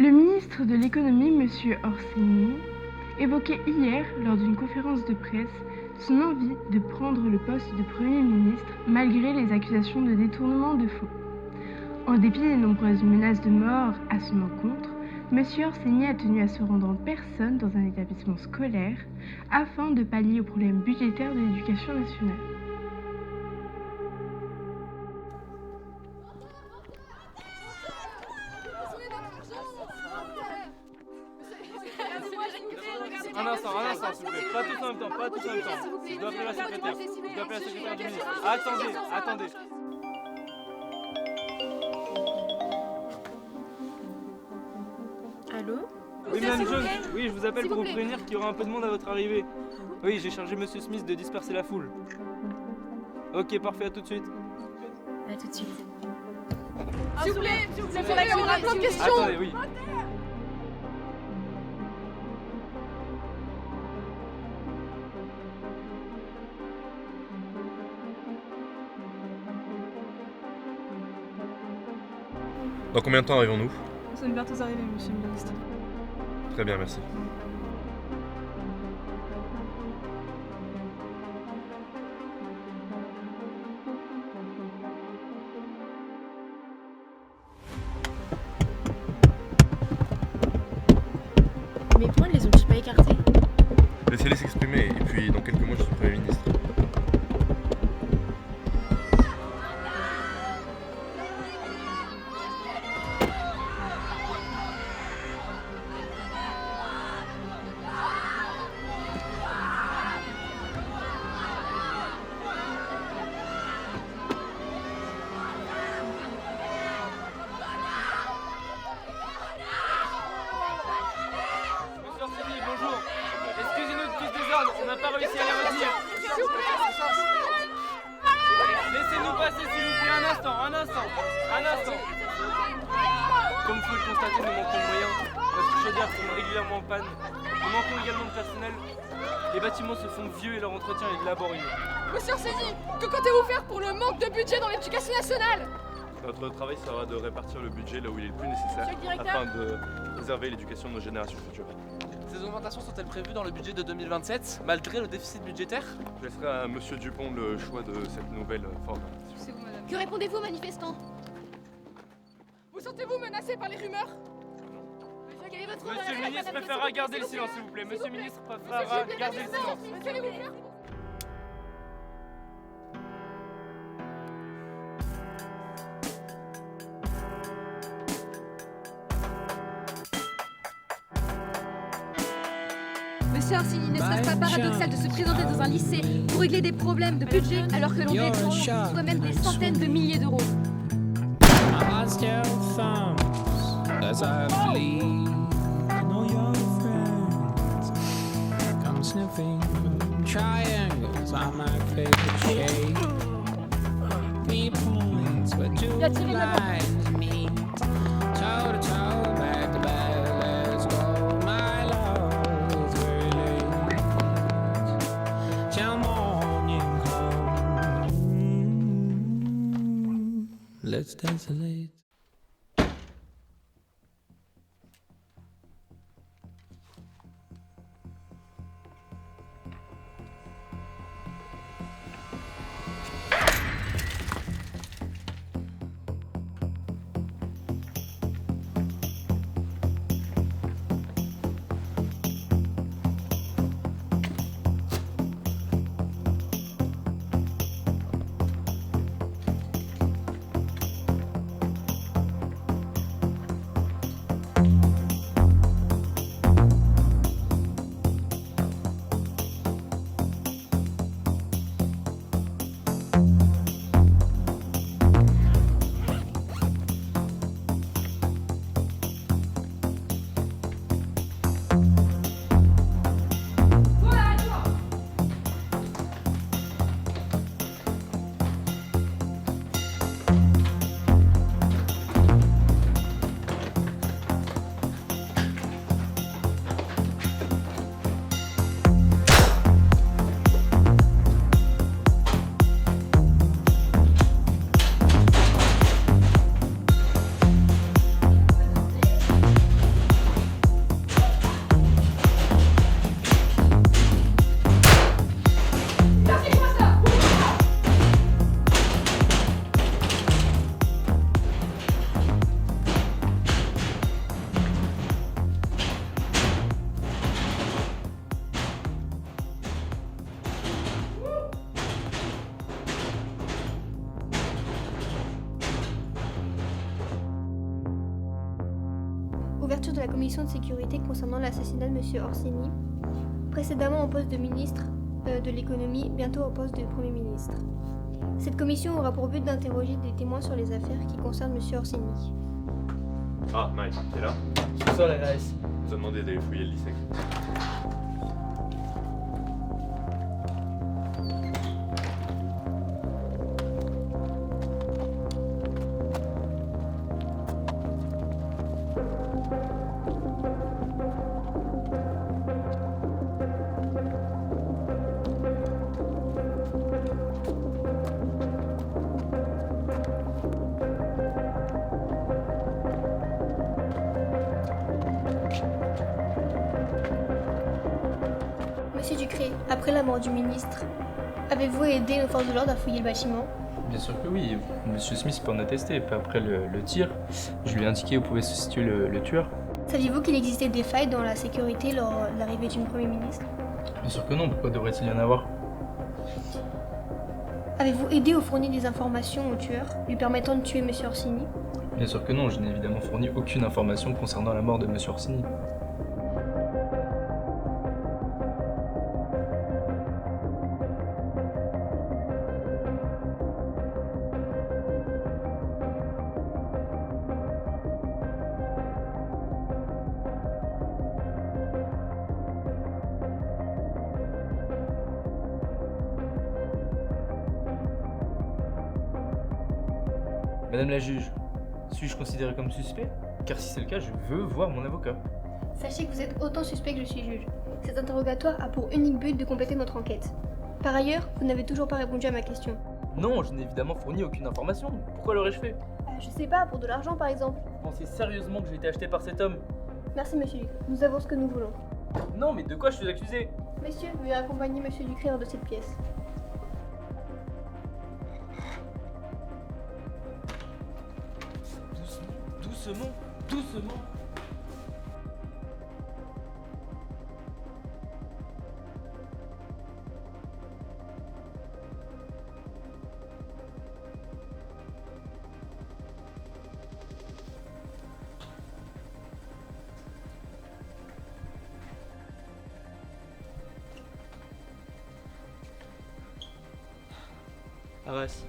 Le ministre de l'économie, M. Orsini, évoquait hier, lors d'une conférence de presse, son envie de prendre le poste de Premier ministre malgré les accusations de détournement de fonds. En dépit des nombreuses menaces de mort à son encontre, M. Orsini a tenu à se rendre en personne dans un établissement scolaire afin de pallier aux problèmes budgétaires de l'éducation nationale. Un instant, s'il vous plaît. Pas tous en même temps, Je dois appeler la secrétaire. Du ministre. Attendez. Allô? Oui, Madame Jones. Oui, je vous appelle pour vous prévenir qu'il y aura un peu de monde à votre arrivée. Oui, j'ai chargé Monsieur Smith de disperser la foule. Ok, parfait, à tout de suite. À tout de suite. S'il vous plaît, on a plein de questions. Attendez, oui. Dans combien de temps arrivons-nous? Nous sommes bientôt arrivés, monsieur le ministre. Très bien, merci. Mes points, les ont-ils pas écartés? Laissez-les s'exprimer, et puis dans quelques mois, je suis Premier ministre. Monsieur Orsini, bonjour. Excusez-nous de tous des ordres, on n'a pas réussi à les retenir. Laissez-nous passer, s'il vous plaît, un instant. Comme vous pouvez le constater, nous manquons de moyens. Notre chaudière tombe régulièrement en panne. Nous manquons également de personnel. Les bâtiments se font vieux et leur entretien est laborieux. Monsieur Orsini, que comptez-vous faire pour le manque de budget dans l'éducation nationale? Notre travail sera de répartir le budget là où il est le plus nécessaire, Monsieur le directeur. afin de préserver l'éducation de nos générations futures. Ces augmentations sont-elles prévues dans le budget de 2027, malgré le déficit budgétaire? Je laisserai à Monsieur Dupont le choix de cette nouvelle formation. C'est vous, madame. Que répondez-vous, manifestants? Vous sentez-vous menacé par les rumeurs? Quel est votre rôle Monsieur dans le la ministre réponse? préférera garder le silence, s'il vous plaît. Monsieur le ministre préférera garder le silence. Qu'allez-vous faire? Monsieur Orsini, ne serait-ce pas paradoxal de se présenter dans un lycée pour régler des problèmes de budget alors que l'on dépense soi-même des centaines de milliers d'euros? My heart still thumps as I bleed. I know your friends come sniffing. Triangles are my favorite shape. 3 points, but 2 lines meet. Toe to toe, back to back, let's go. My love, we're late till morning comes. Let's desolate. l'ouverture de la commission de sécurité concernant l'assassinat de M. Orsini, précédemment au poste de ministre de l'économie, bientôt au poste de Premier ministre. Cette commission aura pour but d'interroger des témoins sur les affaires qui concernent M. Orsini. Ah, Mike, t'es là? C'est ça la RS. On t'a demandé d'aller fouiller le lycée. Monsieur Ducré, après la mort du ministre, avez-vous aidé nos forces de l'ordre à fouiller le bâtiment? Bien sûr que oui, Monsieur Smith peut en attester. Peu après le tir, je lui ai indiqué où pouvait se situer le tueur. Saviez-vous qu'il existait des failles dans la sécurité lors de l'arrivée du Premier ministre? Bien sûr que non, pourquoi devrait-il y en avoir? Avez-vous aidé ou fourni des informations au tueur, lui permettant de tuer M. Orsini? Bien sûr que non, je n'ai évidemment fourni aucune information concernant la mort de Monsieur Orsini. Madame la juge, suis-je considéré comme suspect? Car si c'est le cas, je veux voir mon avocat. Sachez que vous êtes autant suspect que je suis juge. Cet interrogatoire a pour unique but de compléter notre enquête. Par ailleurs, vous n'avez toujours pas répondu à ma question. Non, je n'ai évidemment fourni aucune information. Pourquoi l'aurais-je fait? Je sais pas, pour de l'argent par exemple. Vous pensez sérieusement que j'ai été acheté par cet homme? Merci monsieur Ducré, nous avons ce que nous voulons. Non, mais de quoi je suis accusé? Messieurs, veuillez accompagner monsieur Ducré hors de cette pièce. Doucement, doucement. Arrête.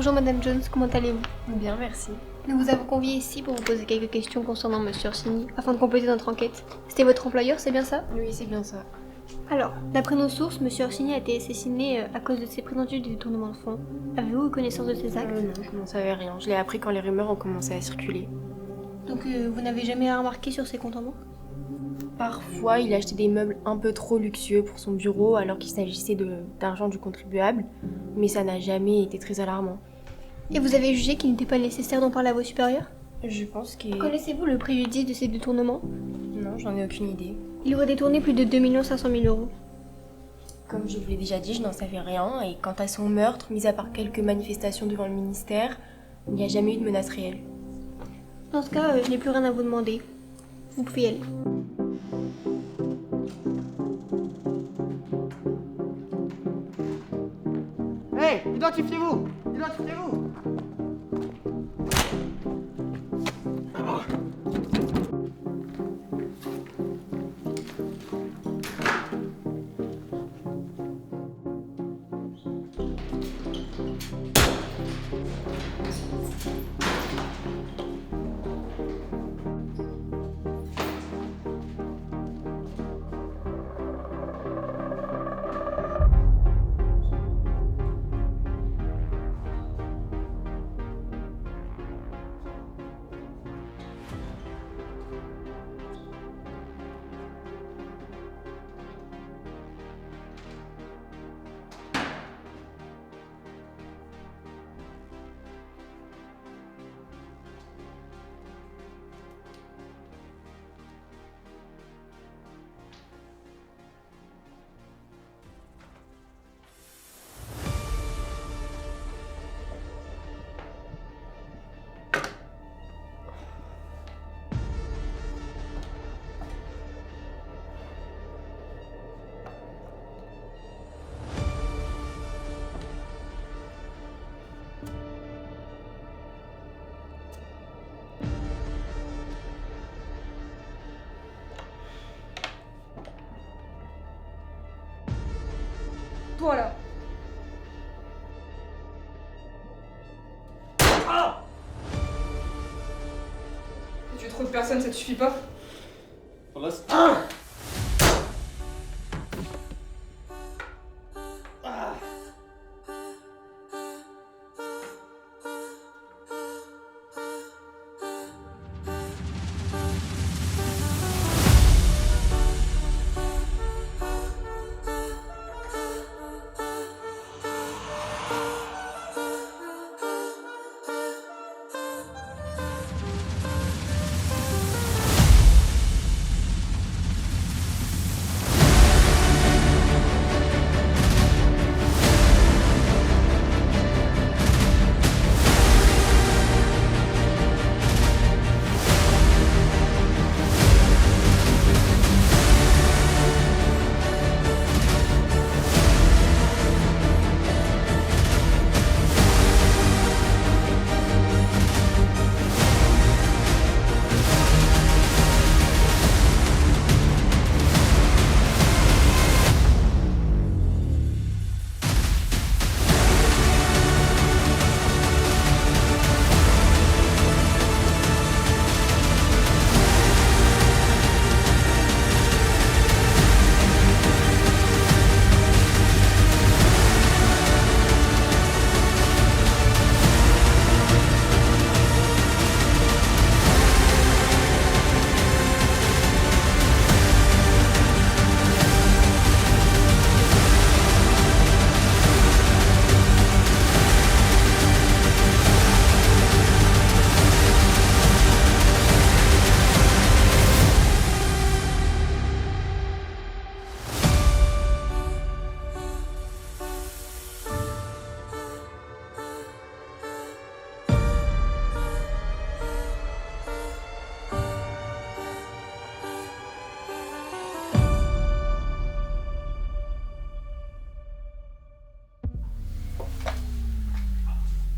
Bonjour Madame Jones, comment allez-vous? Bien, merci. Nous vous avons convié ici pour vous poser quelques questions concernant Monsieur Orsini, afin de compléter notre enquête. C'était votre employeur, c'est bien ça? Oui, c'est bien ça. Alors, d'après nos sources, Monsieur Orsini a été assassiné à cause de ses prétendus détournements de fonds. Avez-vous eu connaissance de ces actes? Non, je n'en savais rien. Je l'ai appris quand les rumeurs ont commencé à circuler. Donc vous n'avez jamais rien remarqué sur ses comptes en banque? Parfois, il achetait des meubles un peu trop luxueux pour son bureau alors qu'il s'agissait d'argent du contribuable, mais ça n'a jamais été très alarmant. Et vous avez jugé qu'il n'était pas nécessaire d'en parler à vos supérieurs? Je pense que... Connaissez-vous le préjudice de ces détournements? Non, j'en ai aucune idée. Il aurait détourné plus de 2 500 000 euros. Comme je vous l'ai déjà dit, je n'en savais rien, et quant à son meurtre, mis à part quelques manifestations devant le ministère, il n'y a jamais eu de menace réelle. Dans ce cas, je n'ai plus rien à vous demander. Vous pouvez y aller. Hey, identifiez-vous! Identifiez-vous! Toi là. Tu trouves personne, ça te suffit pas?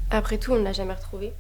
Après tout, on ne l'a jamais retrouvé.